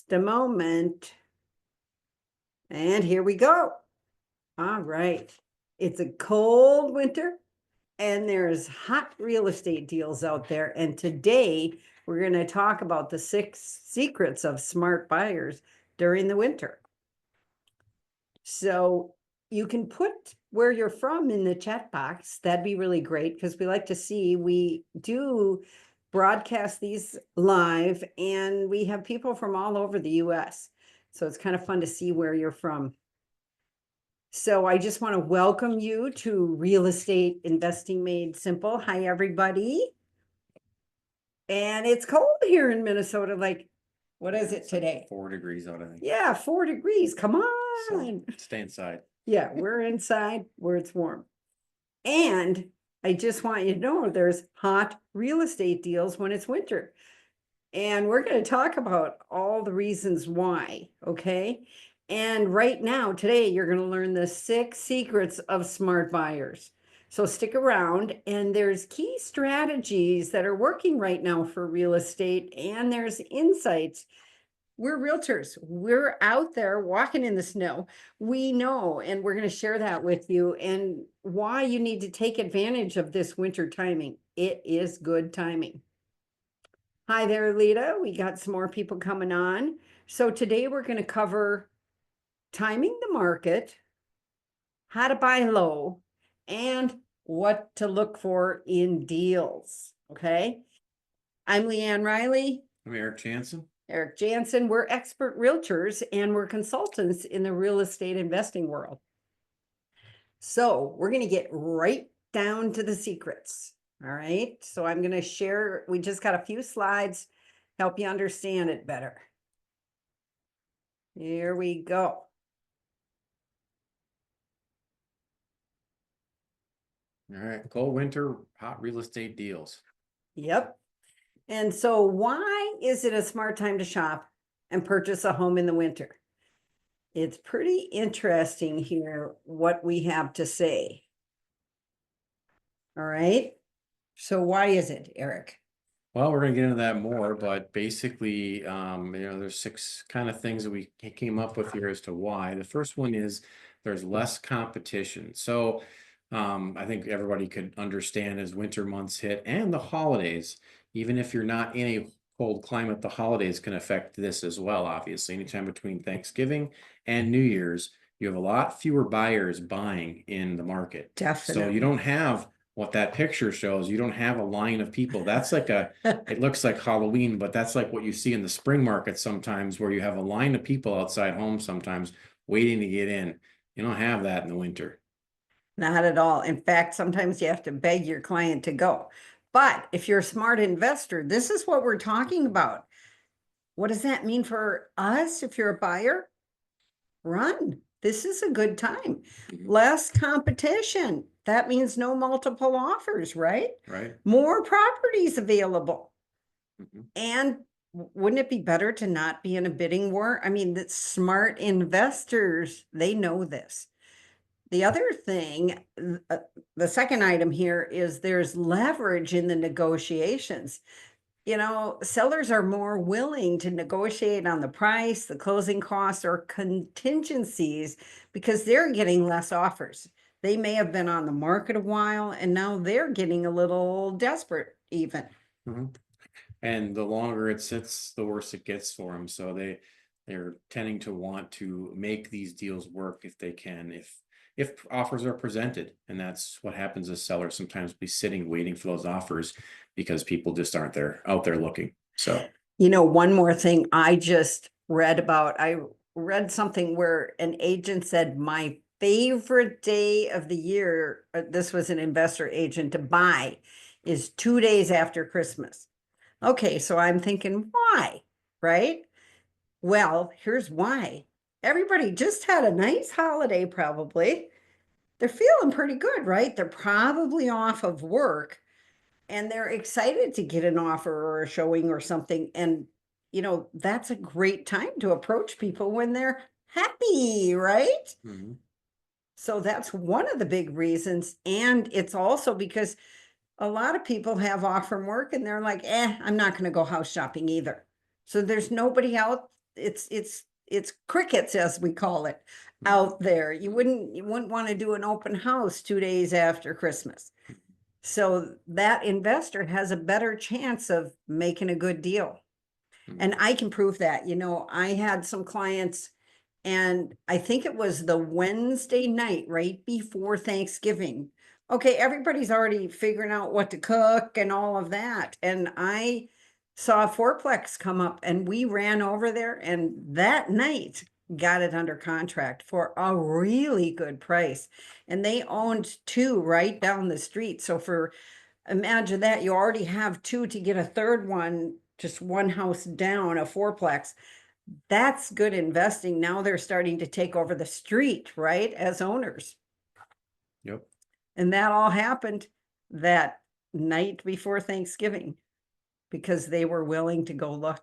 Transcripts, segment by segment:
Just a moment. And here we go. All right. It's a cold winter and there's hot real estate deals out there. And today we're going to talk about the 6 secrets of smart buyers during the winter. So you can put where you're from in the chat box. That'd be really great because we like to see. We do broadcast these live and we have people from all over the US. So it's kind of fun to see where you're from. So I just want to welcome you to Real Estate Investing Made Simple. Hi, everybody. And it's cold here in Minnesota. Like, what is it today? 4 degrees out, I think. Yeah, 4 degrees. Come on. So stay inside. Yeah, we're inside where it's warm. And I just want you to know there's hot real estate deals when it's winter. And we're going to talk about all the reasons why, okay? And right now, today, you're going to learn the 6 secrets of smart buyers. So stick around, and there's key strategies that are working right now for real estate, and there's insights. We're realtors. We're out there walking in the snow. We know, and we're going to share that with you and why you need to take advantage of this winter timing. It is good timing. Hi there, Lita. We got some more people coming on. So today we're going to cover timing the market, how to buy low, and what to look for in deals. Okay. I'm LeAnn Riley. I'm Eric Janson. Eric Janson. We're expert realtors and we're consultants in the real estate investing world. So we're going to get right down to the secrets. All right. So I'm going to share, we just got a few slides, help you understand it better. Here we go. All right. Cold winter, hot real estate deals. Yep. And so why is it a smart time to shop and purchase a home in the winter? It's pretty interesting here what we have to say. All right. So why is it, Eric? Well, we're going to get into that more, but basically, there's 6 kind of things that we came up with here as to why. The first one is there's less competition. So I think everybody could understand as winter months hit and the holidays, even if you're not in a cold climate, the holidays can affect this as well. Obviously, anytime between Thanksgiving and New Year's, you have a lot fewer buyers buying in the market. Definitely. So you don't have what that picture shows. You don't have a line of people. That's like it looks like Halloween, but that's like what you see in the spring market sometimes, where you have a line of people outside home sometimes waiting to get in. You don't have that in the winter. Not at all. In fact, sometimes you have to beg your client to go. But if you're a smart investor, this is what we're talking about. What does that mean for us if you're a buyer? Run. This is a good time. Less competition. That means no multiple offers, right? Right. More properties available. Mm-hmm. And wouldn't it be better to not be in a bidding war? I mean, the smart investors, they know this. The other thing, the second item here is there's leverage in the negotiations. You know, sellers are more willing to negotiate on the price, the closing costs, or contingencies because they're getting less offers. They may have been on the market a while and now they're getting a little desperate even. Mm-hmm. And the longer it sits, the worse it gets for them. So they're tending to want to make these deals work if they can, if offers are presented. And that's what happens as sellers sometimes be sitting waiting for those offers because people just aren't out there looking. So, you know, one more thing I just read about, I read something where an agent said, my favorite day of the year, this was an investor agent, to buy is 2 days after Christmas. Okay, so I'm thinking, why? Right? Well, here's why. Everybody just had a nice holiday, probably. They're feeling pretty good, right? They're probably off of work and they're excited to get an offer or a showing or something. And, you know, that's a great time to approach people when they're happy, right? mm-hmm. So that's one of the big reasons. And it's also because a lot of people have off from work and they're like, I'm not going to go house shopping either. So there's nobody out it's crickets, as we call it, out there. You wouldn't want to do an open house 2 days after Christmas. So that investor has a better chance of making a good deal. And I can prove that. I had some clients, and I think it was the Wednesday night right before Thanksgiving. Okay, everybody's already figuring out what to cook and all of that. And I saw a fourplex come up, and we ran over there, and that night got it under contract for a really good price. And they owned two right down the street. So imagine that, you already have two to get a third one, just one house down, a fourplex. That's good investing. Now they're starting to take over the street, right, as owners. Yep. And that all happened that night before Thanksgiving because they were willing to go look.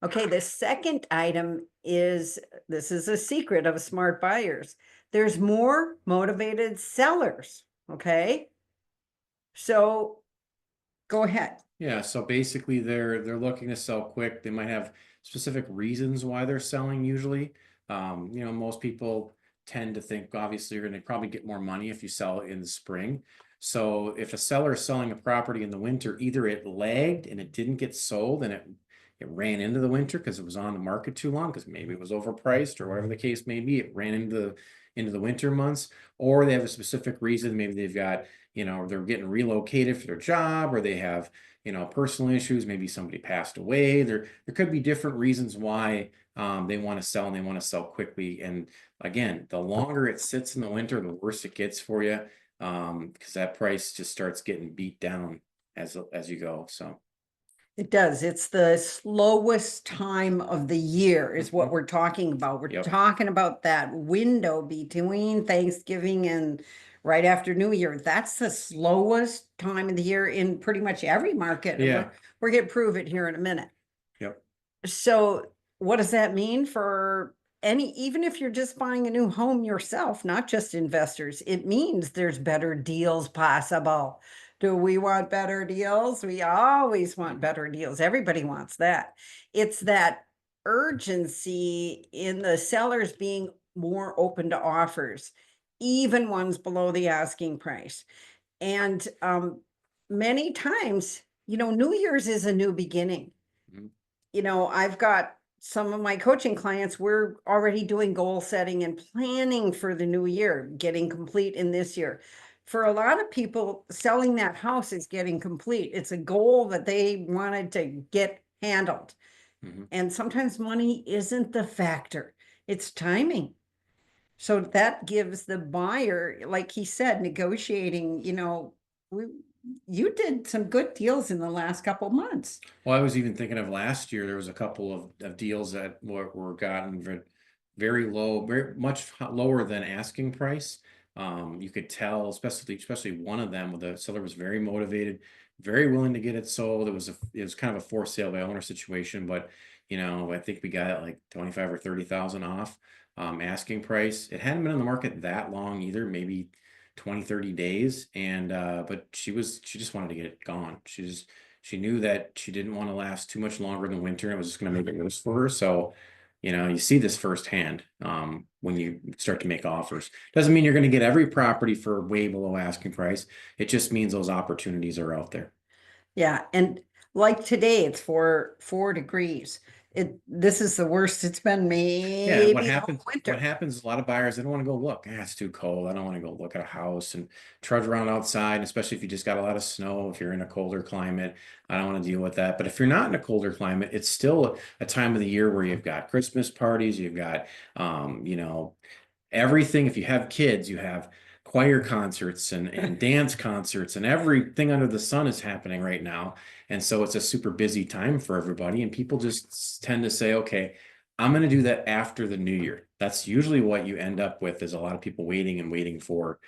Okay, the second item is, this is a secret of smart buyers. There's more motivated sellers, okay? So go ahead. Yeah, so basically they're looking to sell quick. They might have specific reasons why they're selling usually. Most people tend to think obviously you're going to probably get more money if you sell it in the spring. So if a seller is selling a property in the winter, either it lagged and it didn't get sold and it ran into the winter because it was on the market too long, because maybe it was overpriced or whatever the case may be, it ran into the winter months, or they have a specific reason. Maybe they've got, they're getting relocated for their job, or they have, personal issues. Maybe somebody passed away. There could be different reasons why they want to sell, and they want to sell quickly. And again, the longer it sits in the winter, the worse it gets for you, because that price just starts getting beat down as you go. So it does. It's the slowest time of the year is what we're talking about. We're talking about that window between Thanksgiving and right after New Year. That's the slowest time of the year in pretty much every market. Yeah. We're going to prove it here in a minute. Yep. So what does that mean for even if you're just buying a new home yourself, not just investors? It means there's better deals possible. Do we want better deals? We always want better deals. Everybody wants that. It's that urgency in the sellers being more open to offers, even ones below the asking price. And many times, New Year's is a new beginning. I've got some of my coaching clients, we're already doing goal setting and planning for the new year, getting complete in this year. For a lot of people, selling that house is getting complete. It's a goal that they wanted to get handled. And sometimes money isn't the factor, it's timing. So that gives the buyer, like he said, negotiating, you did some good deals in the last couple of months. Well, I was even thinking of last year, there was a couple of deals that were gotten very low, very much lower than asking price. You could tell, especially one of them, the seller was very motivated, very willing to get it sold. It was kind of a for sale by owner situation, but I think we got it like 25 or 30,000 off asking price. It hadn't been on the market that long either, maybe 20, 30 days. And but she just wanted to get it gone. She knew that she didn't want to last too much longer than winter. It was just going to make it worse for her. So, you see this firsthand when you start to make offers. Doesn't mean you're going to get every property for way below asking price. It just means those opportunities are out there. Yeah. And like today, it's 4 degrees. This is the worst it's been maybe What all winter. happens, a lot of buyers, they don't want to go look. It's too cold. I don't want to go look at a house and trudge around outside, especially if you just got a lot of snow. If you're in a colder climate, I don't want to deal with that. But if you're not in a colder climate, it's still a time of the year where you've got Christmas parties, you've got everything. If you have kids, you have choir concerts and dance concerts, and everything under the sun is happening right now. And so it's a super busy time for everybody. And people just tend to say, okay, I'm going to do that after the new year. That's usually what you end up with, is a lot of people waiting for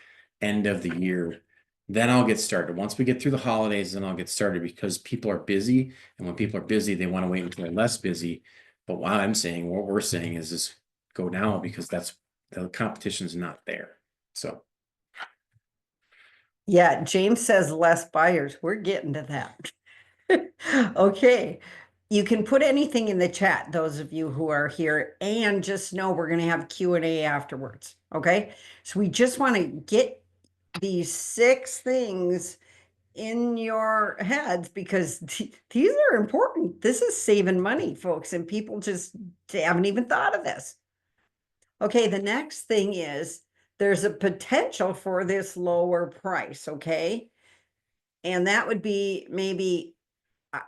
end of the year. Then I'll get started. Once we get through the holidays, then I'll get started, because people are busy. And when people are busy, they want to wait until they're less busy. But what we're saying is go now, because the competition's not there. So. Yeah, James says less buyers. We're getting to that. Okay. you can put anything in the chat, those of you who are here, and just know we're going to have Q&A afterwards. Okay. So we just want to get these 6 things in your heads because these are important. This is saving money, folks, and people just haven't even thought of this. Okay, the next thing is there's a potential for this lower price, okay? And that would be maybe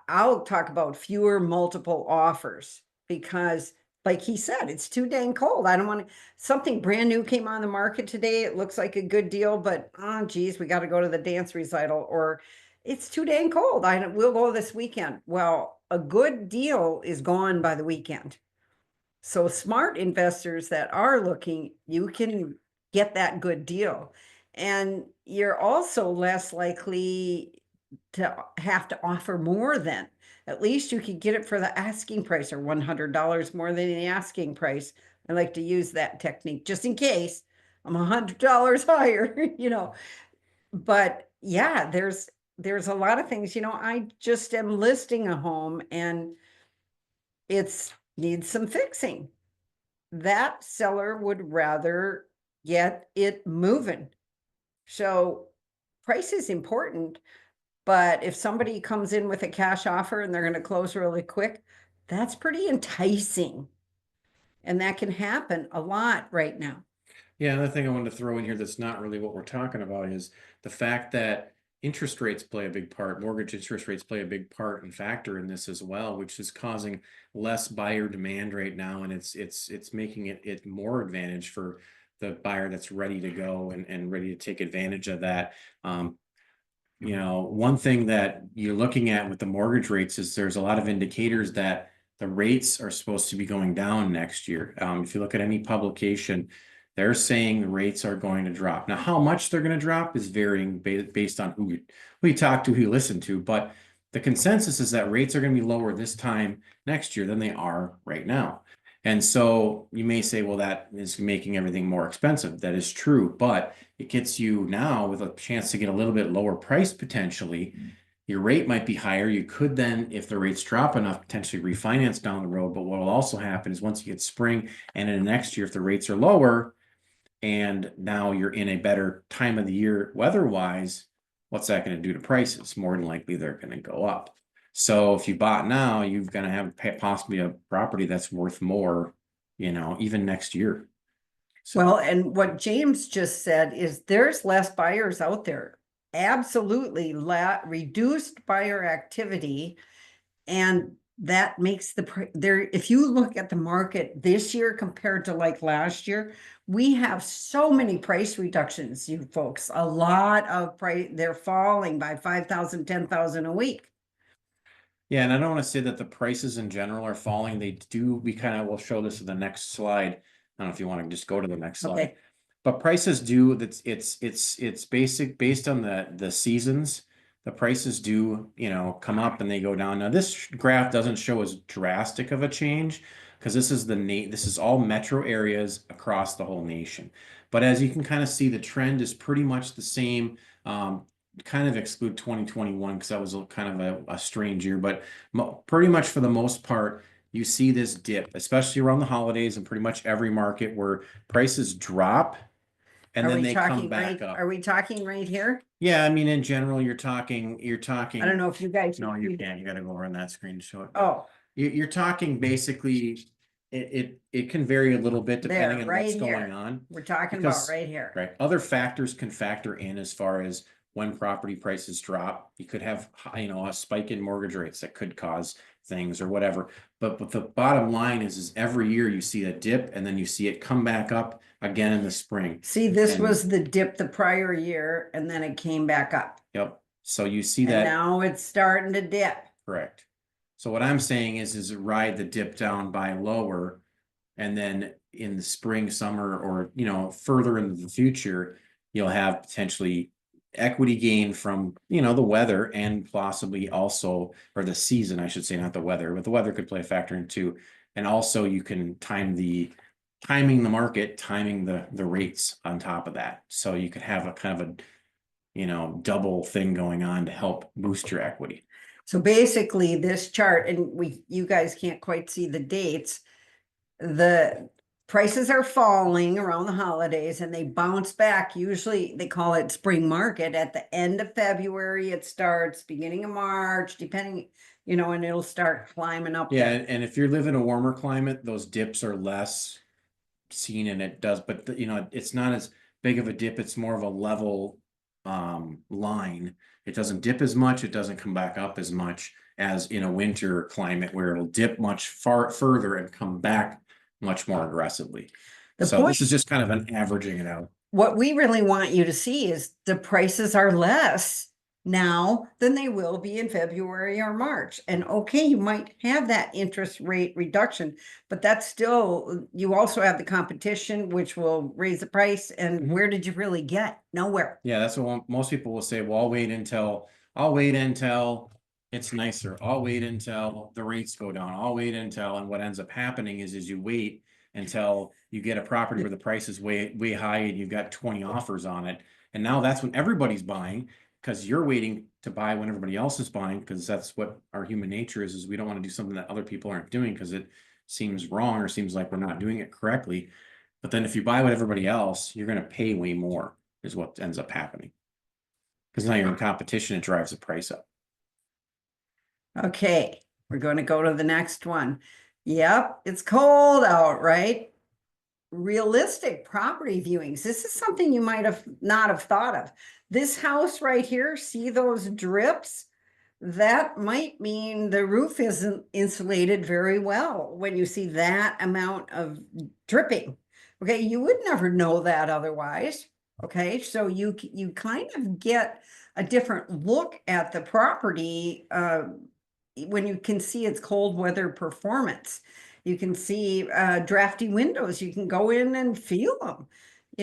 I'll talk about fewer multiple offers because like he said, it's too dang cold. I don't want to, something brand new came on the market today. It looks like a good deal, but oh geez, we got to go to the dance recital or it's too dang cold. We'll go this weekend. Well, a good deal is gone by the weekend. So smart investors that are looking, you can get that good deal. And you're also less likely to have to offer more than. At least you could get it for the asking price or $100 more than the asking price. I like to use that technique just in case I'm $100 higher, But yeah, there's a lot of things, I just am listing a home and it's needs some fixing. That seller would rather get it moving. So price is important, but if somebody comes in with a cash offer and they're going to close really quick, that's pretty enticing. And that can happen a lot right now. Yeah, another thing I wanted to throw in here that's not really what we're talking about is the fact that interest rates play a big part. Mortgage interest rates play a big part and factor in this as well, which is causing less buyer demand right now, and it's making it more advantage for the buyer that's ready to go and ready to take advantage of that. One thing that you're looking at with the mortgage rates is there's a lot of indicators that the rates are supposed to be going down next year. If you look at any publication, they're saying the rates are going to drop. Now, how much they're going to drop is varying based on who you talk to, who you listen to. But the consensus is that rates are going to be lower this time next year than they are right now. And so you may say, well, that is making everything more expensive. That is true, but it gets you now with a chance to get a little bit lower price potentially. Your rate might be higher. You could then, if the rates drop enough, potentially refinance down the road. But what will also happen is once you get spring and in the next year, if the rates are lower and now you're in a better time of the year weather-wise, what's that going to do to prices? More than likely, they're going to go up. So if you bought now, you're going to have possibly a property that's worth more, even next year. So. Well, and what James just said is there's less buyers out there. Absolutely reduced buyer activity. And that makes if you look at the market this year compared to like last year, we have so many price reductions, you folks, a lot of price, they're falling by 5,000, 10,000 a week. Yeah, and I don't want to say that the prices in general are falling. They do. We'll show this in the next slide. I don't know if you want to just go to the next slide. Okay. But prices do. It's based on the seasons. The prices do, come up and they go down. Now this graph doesn't show as drastic of a change because this is all metro areas across the whole nation. But as you can kind of see, the trend is pretty much the same. Kind of exclude 2021 because that was kind of a strange year, but pretty much for the most part, you see this dip, especially around the holidays and pretty much every market where prices drop and then they come back up. Are we talking right here? Yeah, I mean, in general, you're talking. I don't know if you guys. No, you can't. You got to go over on that screen to show it. Oh. You're talking basically, it can vary a little bit depending on what's going on. We're talking about right here. Right. Other factors can factor in as far as when property prices drop. You could have, a spike in mortgage rates that could cause things or whatever. But the bottom line is every year you see a dip and then you see it come back up again in the spring. See, this was the dip the prior year and then it came back up. Yep. So you see that. And now it's starting to dip. Correct. So what I'm saying is ride the dip down by lower, and then in the spring, summer, or further into the future, you'll have potentially equity gain from the weather and possibly also, or the season, I should say, not the weather, but the weather could play a factor in too. And also you can timing the market, timing the rates on top of that. So you could have a kind of a double thing going on to help boost your equity. So basically this chart, and you guys can't quite see the dates. The prices are falling around the holidays and they bounce back. Usually they call it spring market. At the end of February, it starts, beginning of March, depending, and it'll start climbing up. Yeah, and if you live in a warmer climate, those dips are less seen and it does, but it's not as big of a dip. It's more of a level line. It doesn't dip as much. It doesn't come back up as much as in a winter climate where it'll dip much further and come back much more aggressively. So this is just kind of an averaging it out. What we really want you to see is the prices are less now than they will be in February or March. And okay, you might have that interest rate reduction, but that's still, you also have the competition, which will raise the price. And where did you really get? Nowhere. Yeah, that's what most people will say. Well, I'll wait until it's nicer. I'll wait until the rates go down. I'll wait until, and what ends up happening is you wait until you get a property where the price is way high and you've got 20 offers on it. And now that's when everybody's buying, because you're waiting to buy when everybody else is buying, because that's what our human nature is we don't want to do something that other people aren't doing because it seems wrong or seems like we're not doing it correctly. But then if you buy with everybody else, you're going to pay way more is what ends up happening. Because now you're in competition, it drives the price up. Okay, we're going to go to the next one. Yep, it's cold out, right? Realistic property viewings. This is something you might have not have thought of. This house right here, see those drips? That might mean the roof isn't insulated very well when you see that amount of dripping. Okay, you would never know that otherwise. Okay, so you kind of get a different look at the property when you can see its cold weather performance. You can see drafty windows. You can go in and feel them,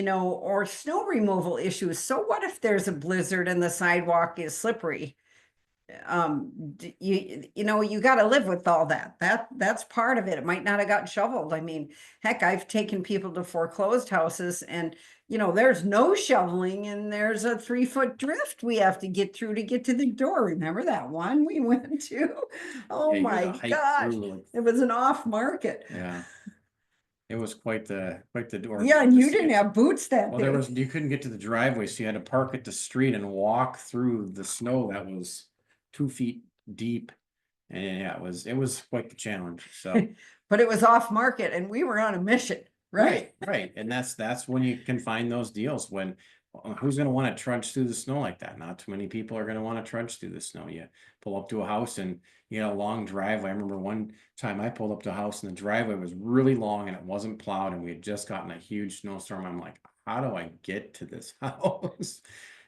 or snow removal issues. So what if there's a blizzard and the sidewalk is slippery? You got to live with all that. That's part of it. It might not have gotten shoveled. I mean, heck, I've taken people to foreclosed houses and there's no shoveling and there's a 3-foot drift we have to get through to get to the door. Remember that one we went to? Oh my gosh, it was an off market. Yeah. It was quite the door. Yeah, and you didn't have boots that day. Well, you couldn't get to the driveway, so you had to park at the street and walk through the snow that was 2 feet deep. And yeah, it was quite the challenge. So but it was off market and we were on a mission. Right. And that's when you can find those deals. When who's going to want to trudge through the snow like that? Not too many people are going to want to trudge through the snow. You pull up to a house and you got a long driveway. I remember one time I pulled up to a house and the driveway was really long and it wasn't plowed and we had just gotten a huge snowstorm. I'm like, how do I get to this house?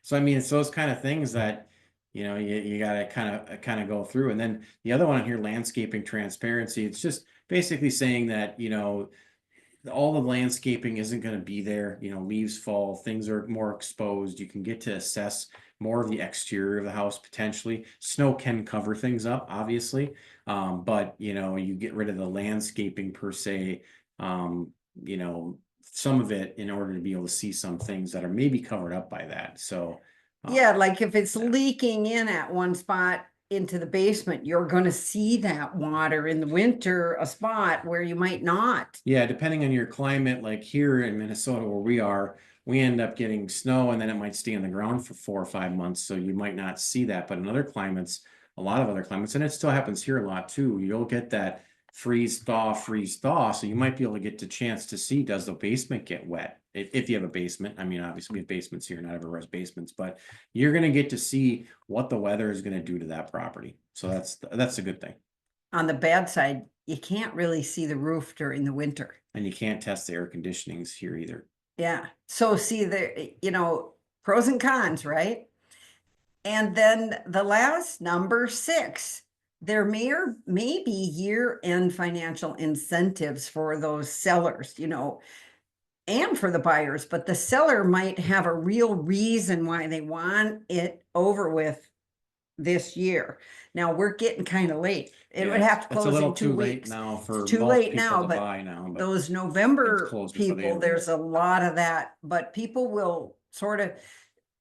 So I mean, it's those kind of things that you got to kind of go through. And then the other one here, landscaping transparency. It's just basically saying that all the landscaping isn't going to be there. Leaves fall, things are more exposed. You can get to assess more of the exterior of the house potentially. Snow can cover things up, obviously, but you get rid of the landscaping per se. Some of it in order to be able to see some things that are maybe covered up by that. So yeah, like if it's leaking in at one spot into the basement, you're going to see that water in the winter, a spot where you might not. Yeah, depending on your climate, like here in Minnesota where we are, we end up getting snow and then it might stay on the ground for 4 or 5 months. So you might not see that. But in other climates, a lot of other climates, and it still happens here a lot too, you'll get that freeze thaw. So you might be able to get the chance to see, does the basement get wet? If you have a basement. I mean, obviously we have basements here, not everyone has basements, but you're going to get to see what the weather is going to do to that property. So that's a good thing. On the bad side, you can't really see the roof during the winter. And you can't test the air conditionings here either. Yeah. So see pros and cons, right? And then the last number 6, there may be year-end financial incentives for those sellers, and for the buyers, but the seller might have a real reason why they want it over with this year. Now we're getting kind of late. It would have to close in 2 weeks. Now for too late now, but buy now, but those November people, there's a lot of that, but people will sort of,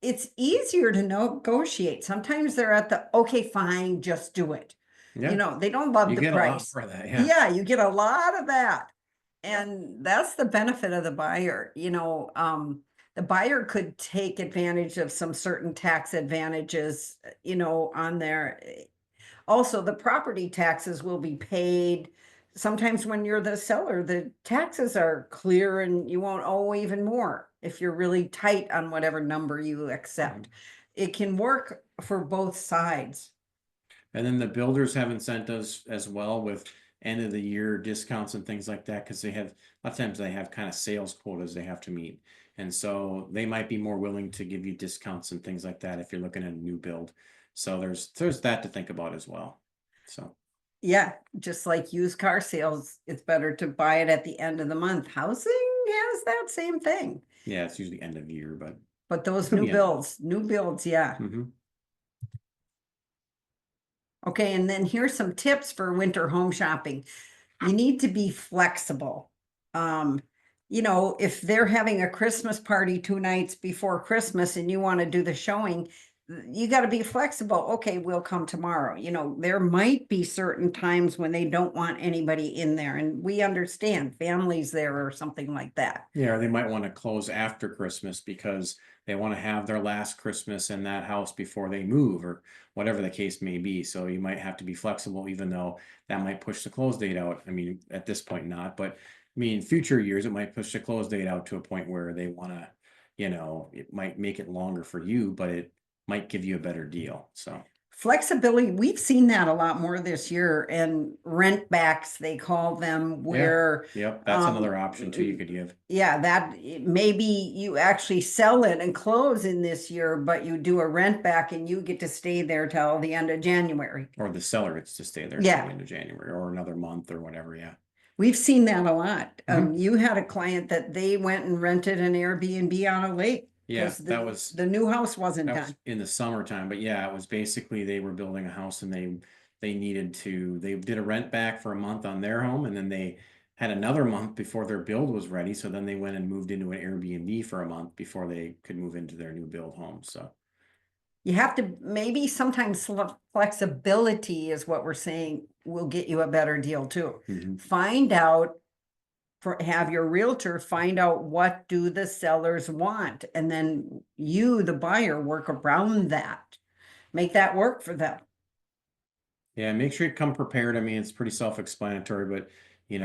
it's easier to negotiate. Sometimes they're at the, okay, fine, just do it. You Yeah, know, they don't love you the get a lot price. for that, yeah. Yeah, you get a lot of that. And that's the benefit of the buyer, the buyer could take advantage of some certain tax advantages, on there. Also, the property taxes will be paid. Sometimes when you're the seller, the taxes are clear and you won't owe even more if you're really tight on whatever number you accept. It can work for both sides. And then the builders have incentives as well with end of the year discounts and things like that, because they have, a lot of times they have kind of sales quotas they have to meet. And so they might be more willing to give you discounts and things like that if you're looking at a new build. So there's that to think about as well. So Yeah, just like used car sales, it's better to buy it at the end of the month. Housing has that same thing. yeah, it's usually end of year, but But those could be end. new builds, yeah. Mhm. Okay, and then here's some tips for winter home shopping. You need to be flexible. Um, if they're having a Christmas party 2 nights before Christmas and you want to do the showing, you got to be flexible. Okay, we'll come tomorrow. There might be certain times when they don't want anybody in there, and we understand families there or something like that. Yeah, or they might want to close after Christmas because they want to have their last Christmas in that house before they move, or whatever the case may be. So you might have to be flexible, even though that might push the close date out. I mean, at this point, not, but I mean, future years, it might push the close date out to a point where they want to, it might make it longer for you, but it might give you a better deal. So, Flexibility, we've seen that a lot more this year, and rent backs, they call them, yeah, where yep, that's another option too you could give. yeah, that maybe you actually sell it and close in this year, but you do a rent back and you get to stay there till the end of January. Or the seller gets to stay there till the Yeah, end of January or another month or whatever. Yeah. we've seen that a lot. Mhm. You had a client that they went and rented an Airbnb on a lake Yeah, because that was the new house wasn't that was done. in the summertime, but yeah, it was basically they were building a house and they did a rent back for a month on their home, and then they had another month before their build was ready. So then they went and moved into an Airbnb for a month before they could move into their new build home. So You have to, maybe sometimes flexibility is what we're saying will get you a better deal too. mhm. Find out, have your realtor find out what do the sellers want, and then you, the buyer, work around that. Make that work for them. Yeah, make sure you come prepared. I mean, it's pretty self-explanatory, but you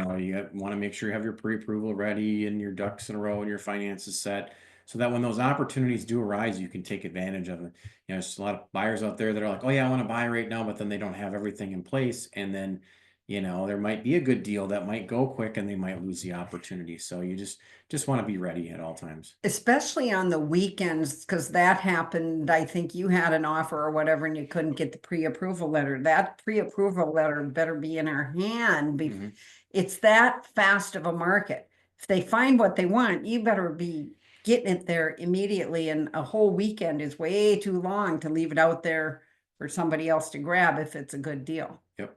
want to make sure you have your pre-approval ready and your ducks in a row and your finances set, so that when those opportunities do arise, you can take advantage of it. There's a lot of buyers out there that are like, "Oh yeah, I want to buy right now," but then they don't have everything in place, and then there might be a good deal that might go quick, and they might lose the opportunity. So you just want to be ready at all times. Especially on the weekends, because that happened. I think you had an offer or whatever, and you couldn't get the pre-approval letter. That pre-approval letter better be in our hand. Mhm. It's that fast of a market. If they find what they want, you better be getting it there immediately. And a whole weekend is way too long to leave it out there for somebody else to grab if it's a good deal. Yep.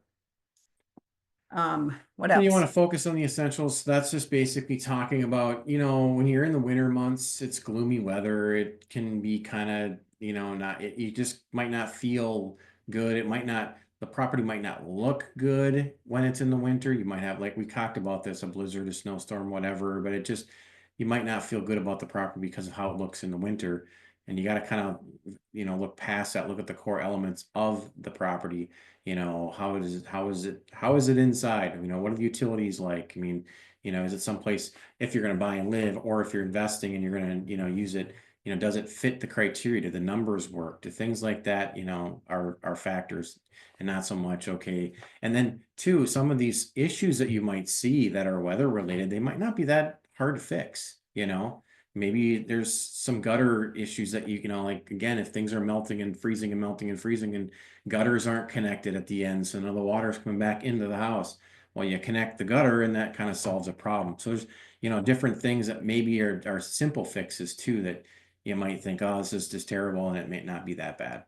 What And you want else? to focus on the essentials. That's just basically talking about, when you're in the winter months, it's gloomy weather. It can be kind of, not, you just might not feel good. The property might not look good when it's in the winter. You might have, like we talked about this, a blizzard, a snowstorm, whatever, but you might not feel good about the property because of how it looks in the winter. And you got to kind of, look past that, look at the core elements of the property. How is it inside? What are the utilities like? I mean, is it someplace, if you're going to buy and live, or if you're investing and you're going to, use it, does it fit the criteria? Do the numbers work? Do things like that, are factors, and not so much, okay. And then two, some of these issues that you might see that are weather related, they might not be that hard to fix. Maybe there's some gutter issues that like, again, if things are melting and freezing and melting and freezing and gutters aren't connected at the end, so now the water's coming back into the house. Well, you connect the gutter and that kind of solves a problem. So there's different things that maybe are simple fixes too, that you might think, oh, this is just terrible, and it may not be that bad.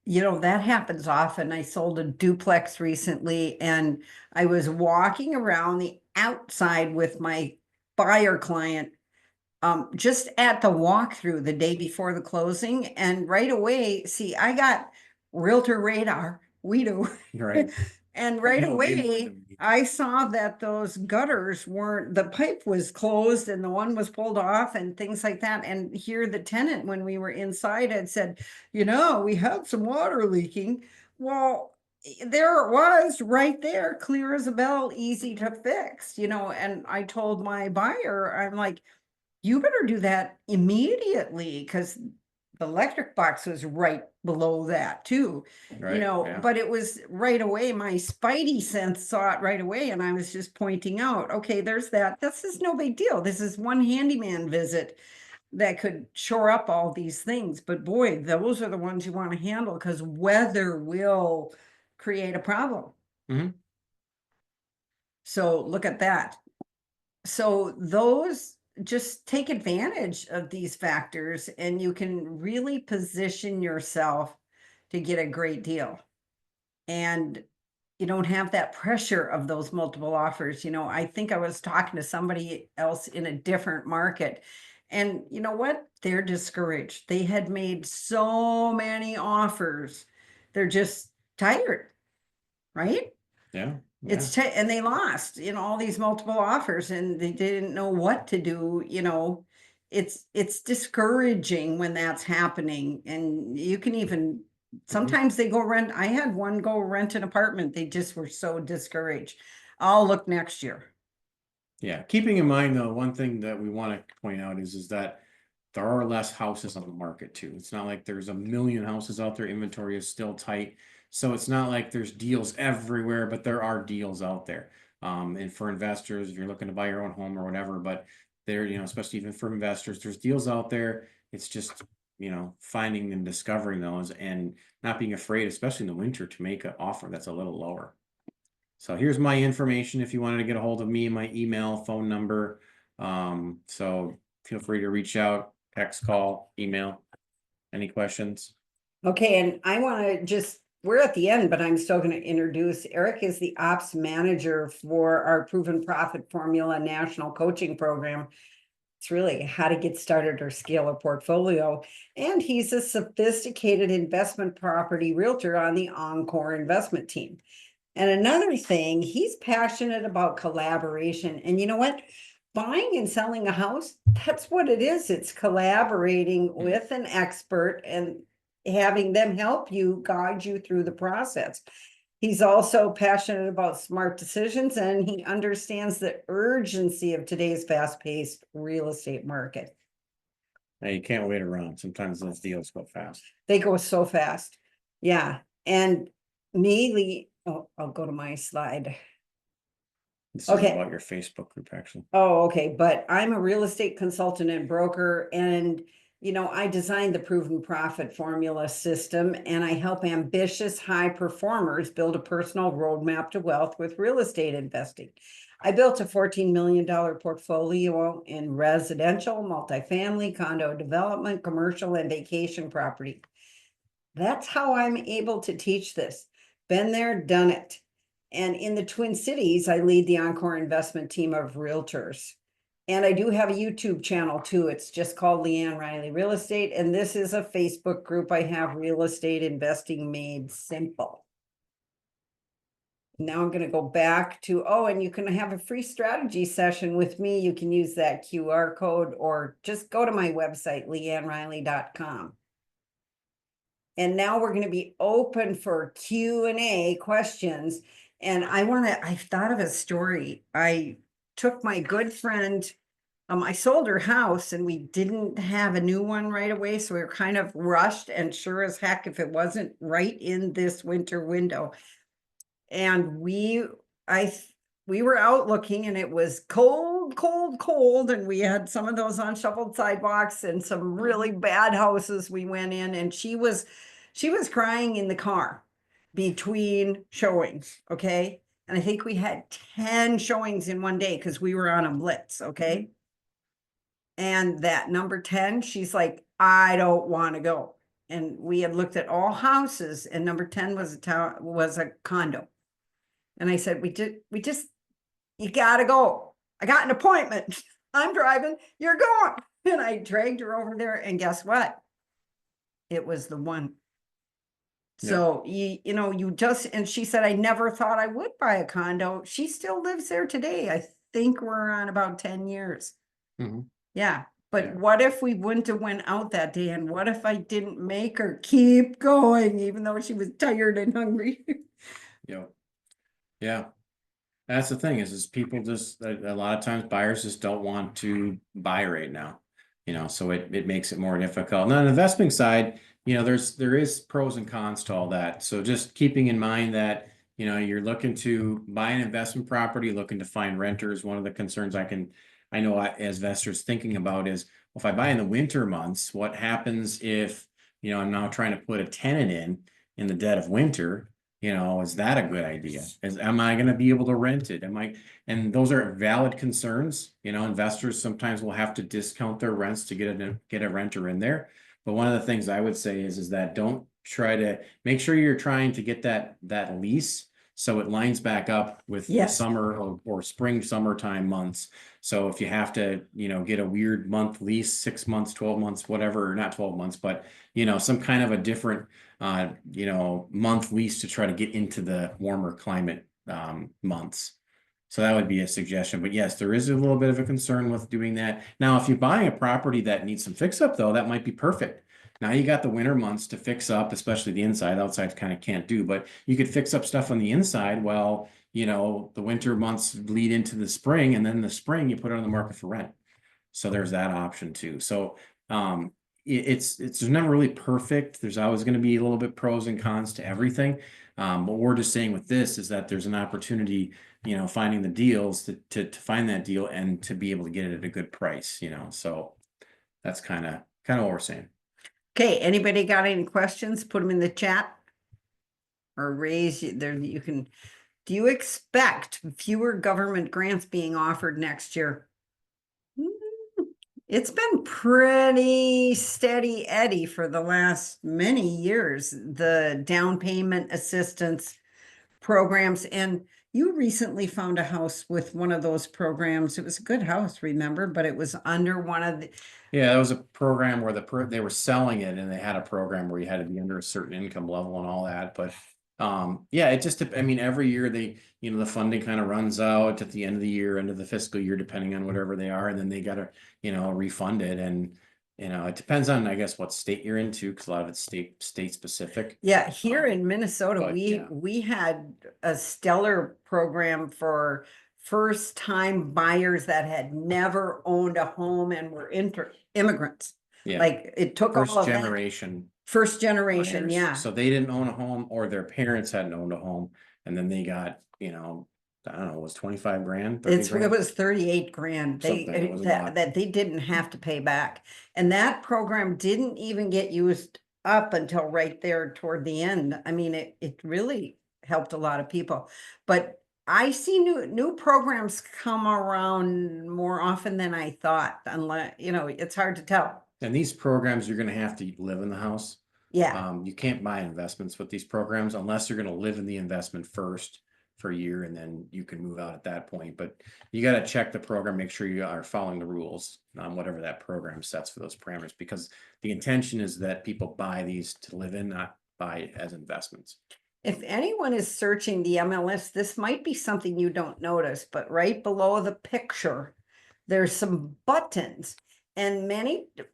That happens often. I sold a duplex recently, and I was walking around the outside with my buyer client, just at the walkthrough the day before the closing, and right away, see, I got Realtor radar, we do. Right. And right No, way more away, than we- I saw that those gutters weren't, the pipe was closed and the one was pulled off and things like that. And here the tenant, when we were inside, had said, we had some water leaking. Well, there it was right there, clear as a bell, easy to fix, and I told my buyer, I'm like, you better do that immediately, because the electric box was right below that too, Right, yeah. but it was right away. My spidey sense saw it right away, and I was just pointing out, okay, there's that. This is no big deal. This is one handyman visit that could shore up all these things. But boy, those are the ones you want to handle, because weather will create a problem. Mhm. So look at that. So those, just take advantage of these factors, and you can really position yourself to get a great deal. And you don't have that pressure of those multiple offers. I think I was talking to somebody else in a different market, and you know what? They're discouraged. They had made so many offers. They're just tired, right? Yeah, yeah. And they lost in all these multiple offers, and they didn't know what to do. It's discouraging when that's happening. And you can even, sometimes they go rent. I had one go rent an apartment. They just were so discouraged. I'll look next year. Yeah, keeping in mind though, one thing that we want to point out is that there are less houses on the market too. It's not like there's a million houses out there. Inventory is still tight. So it's not like there's deals everywhere, but there are deals out there. And for investors, if you're looking to buy your own home or whatever, but there, especially even for investors, there's deals out there. It's just, finding and discovering those and not being afraid, especially in the winter, to make an offer that's a little lower. So here's my information if you wanted to get a hold of me, my email, phone number. So feel free to reach out, text, call, email. Any questions? Okay, and I want to just, we're at the end, but I'm still going to introduce, Eric is the ops manager for our Proven Profit Formula National Coaching Program. It's really how to get started or scale a portfolio. And he's a sophisticated investment property realtor on the Encore Investment Team. And another thing, he's passionate about collaboration. And you know what? Buying and selling a house, that's what it is. It's collaborating with an expert and having them help you, guide you through the process. He's also passionate about smart decisions, and he understands the urgency of today's fast-paced real estate market. Now you can't wait around. Sometimes those deals go fast. They go so fast. Yeah. And me, I'll go to my slide. This is Okay. about your Facebook group, actually. Oh, okay. But I'm a real estate consultant and broker, and I designed the Proven Profit Formula system, and I help ambitious high performers build a personal roadmap to wealth with real estate investing. I built a $14 million portfolio in residential, multifamily, condo development, commercial, and vacation property. That's how I'm able to teach this. Been there, done it. And in the Twin Cities, I lead the Encore Investment Team of Realtors. And I do have a YouTube channel too. It's just called LeAnn Riley Real Estate. And this is a Facebook group I have, Real Estate Investing Made Simple. Now I'm going to go back to, and you can have a free strategy session with me. You can use that QR code or just go to my website, leannriley.com. And now we're going to be open for Q&A questions. And I've thought of a story. I took my good friend, I sold her house and we didn't have a new one right away. So we were kind of rushed, and sure as heck, if it wasn't right in this winter window. And we were out looking, and it was cold, cold, cold. And we had some of those unshoveled sidewalks and some really bad houses we went in, and she was crying in the car between showings. Okay. And I think we had 10 showings in one day because we were on a blitz. Okay. And that number 10, she's like, I don't want to go. And we had looked at all houses, and number 10 was a condo. And I said, you gotta go. I got an appointment. I'm driving, you're going. And I dragged her over there, and guess what? It was the one. Yeah. So you know, you just, and she said, I never thought I would buy a condo. She still lives there today. I think we're on about 10 years. Mhm. Yeah. But Yeah. what if we wouldn't have went out that day? And what if I didn't make her keep going, even though she was tired and hungry? Yeah. Yeah. That's the thing is people just, a lot of times buyers just don't want to buy right now. So it makes it more difficult. Now, on the investment side, there is pros and cons to all that. So just keeping in mind that, you're looking to buy an investment property, looking to find renters. One of the concerns I know as investors thinking about is, well, if I buy in the winter months, what happens if, I'm now trying to put a tenant in the dead of winter? Is that a good idea? Am I going to be able to rent it? And those are valid concerns. Investors sometimes will have to discount their rents to get a renter in there. But one of the things I would say is that don't try to make sure you're trying to get that lease so it lines back up with the Yes. summer or spring, summertime months. So if you have to, get a weird month lease, 6 months, 12 months, whatever, not 12 months, but some kind of a different month lease to try to get into the warmer climate months. So that would be a suggestion. But yes, there is a little bit of a concern with doing that. Now, if you're buying a property that needs some fix up, though, that might be perfect. Now you got the winter months to fix up, especially the inside. Outside kind of can't do, but you could fix up stuff on the inside while, the winter months lead into the spring, and then the spring you put it on the market for rent. So there's that option too. So it's never really perfect. There's always going to be a little bit pros and cons to everything. What we're just saying with this is that there's an opportunity, finding the deals to find that deal and to be able to get it at a good price, so that's kind of what we're saying. Okay, anybody got any questions? Put them in the chat. Or there, you can, do you expect fewer government grants being offered next year? It's been pretty steady Eddie for the last many years, the down payment assistance programs. And you recently found a house with one of those programs. It was a good house, remember, but it was under one of the, Yeah, that was a program where they were selling it, and they had a program where you had to be under a certain income level and all that. But yeah, it just, I mean, every year the funding kind of runs out at the end of the year, end of the fiscal year, depending on whatever they are, and then they got to, refund it. And it depends on, I guess, what state you're into, because a lot of it's state specific. yeah, here in Minnesota, but, yeah. we had a stellar program for first time buyers that had never owned a home and were immigrants. Yeah. Like it took all First of that. generation First generation, buyers. yeah. So they didn't own a home, or their parents hadn't owned a home, and then they got, I don't know, it was 25 grand, 30 It grand. was 38 grand. Something, it was a lot. That they didn't have to pay back. And that program didn't even get used up until right there toward the end. I mean, it really helped a lot of people. But I see new programs come around more often than I thought, unless, it's hard to tell. And these programs, you're gonna have to live in the house. Yeah. You can't buy investments with these programs unless you're gonna live in the investment first for a year, and then you can move out at that point. But you gotta check the program, make sure you are following the rules on whatever that program sets for those parameters, because the intention is that people buy these to live in, not buy as investments. If anyone is searching the MLS, this might be something you don't notice, but right below the picture, there's some buttons. And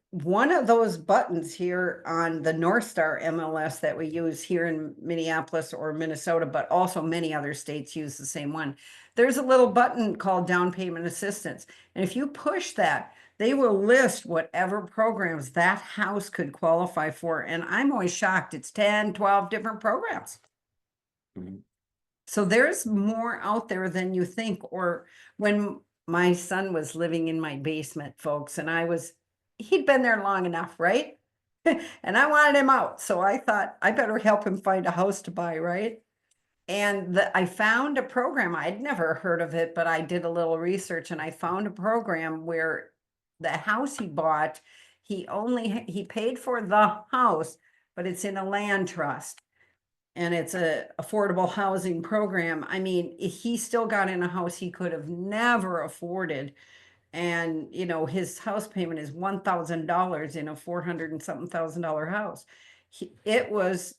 one of those buttons here on the North Star MLS that we use here in Minneapolis or Minnesota, but also many other states use the same one. There's a little button called down payment assistance. And if you push that, they will list whatever programs that house could qualify for. And I'm always shocked. It's 10, 12 different programs. Mhm. So there's more out there than you think. Or when my son was living in my basement, folks, and he'd been there long enough, right? And I wanted him out. So I thought I better help him find a house to buy, right? And I found a program. I'd never heard of it, but I did a little research, and I found a program where the house he bought, he paid for the house, but it's in a land trust. And it's a affordable housing program. I mean, he still got in a house he could have never afforded. And, you know, his house payment is $1,000 in a 400 and something $1,000 house. It was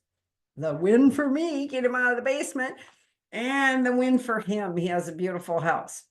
the win for me, get him out of the basement, and the win for him. He has a beautiful house.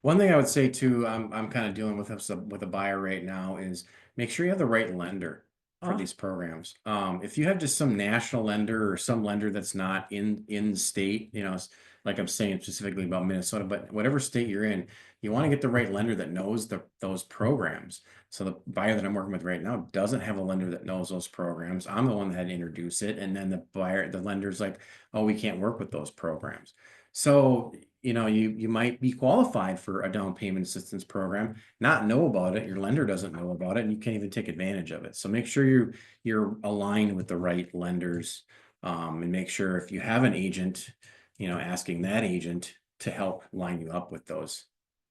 One thing I would say too, I'm kind of dealing with this with a buyer right now is make sure you have the right lender for Oh, these programs. If you have just some national lender or some lender that's not in state, you know, like I'm saying specifically about Minnesota, but whatever state you're in, you want to get the right lender that knows those programs. So the buyer that I'm working with right now doesn't have a lender that knows those programs. I'm the one that had to introduce it, and then the lender's like, oh, we can't work with those programs. So you know, you might be qualified for a down payment assistance program, not know about it. Your lender doesn't know about it, and you can't even take advantage of it. So make sure you're aligned with the right lenders, and make sure if you have an agent, you know, asking that agent to help line you up with those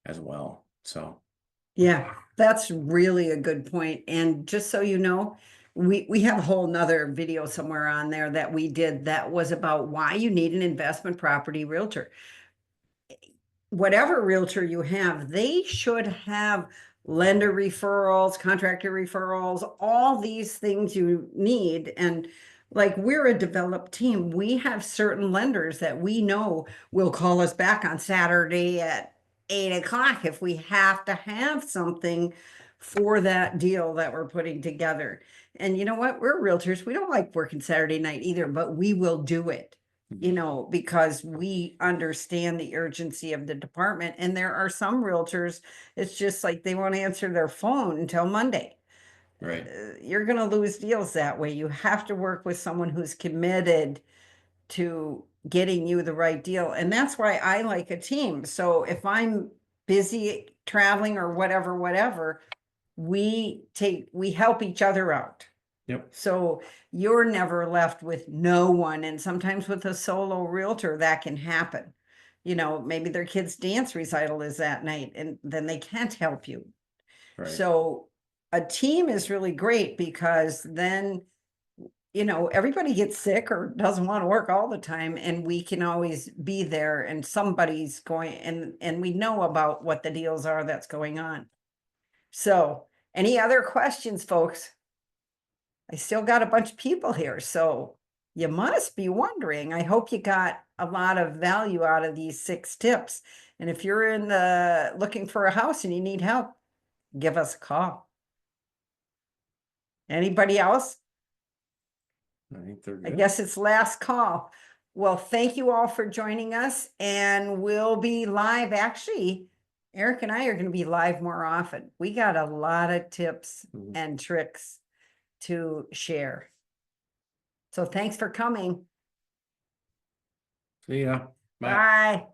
as well. So yeah, that's really a good point. And just so you know, we have a whole nother video somewhere on there that we did that was about why you need an investment property realtor. Whatever realtor you have, they should have lender referrals, contractor referrals, all these things you need. And like we're a developed team, we have certain lenders that we know will call us back on Saturday at 8 o'clock if we have to have something for that deal that we're putting together. And you know what? We're realtors. We don't like working Saturday night either, but we will do it, you know, because we understand the urgency of the department. And there are some realtors, it's just like they won't answer their phone until Monday. right. You're going to lose deals that way. You have to work with someone who's committed to getting you the right deal. And that's why I like a team. So if I'm busy traveling or whatever, we help each other out. Yep. So you're never left with no one. And sometimes with a solo realtor, that can happen. You know, maybe their kid's dance recital is that night and then they can't help you. Right. So a team is really great because then, you know, everybody gets sick or doesn't want to work all the time and we can always be there and somebody's going and we know about what the deals are that's going on. So any other questions, folks? I still got a bunch of people here, so you must be wondering. I hope you got a lot of value out of these 6 tips. And if you're in the looking for a house and you need help, give us a call. Anybody else? I think they're I good. guess it's last call. Well, thank you all for joining us, and we'll be live. Actually, Eric and I are going to be live more often. We got a lot of tips Mhm. and tricks to share. So thanks for coming. See ya. Bye. Bye.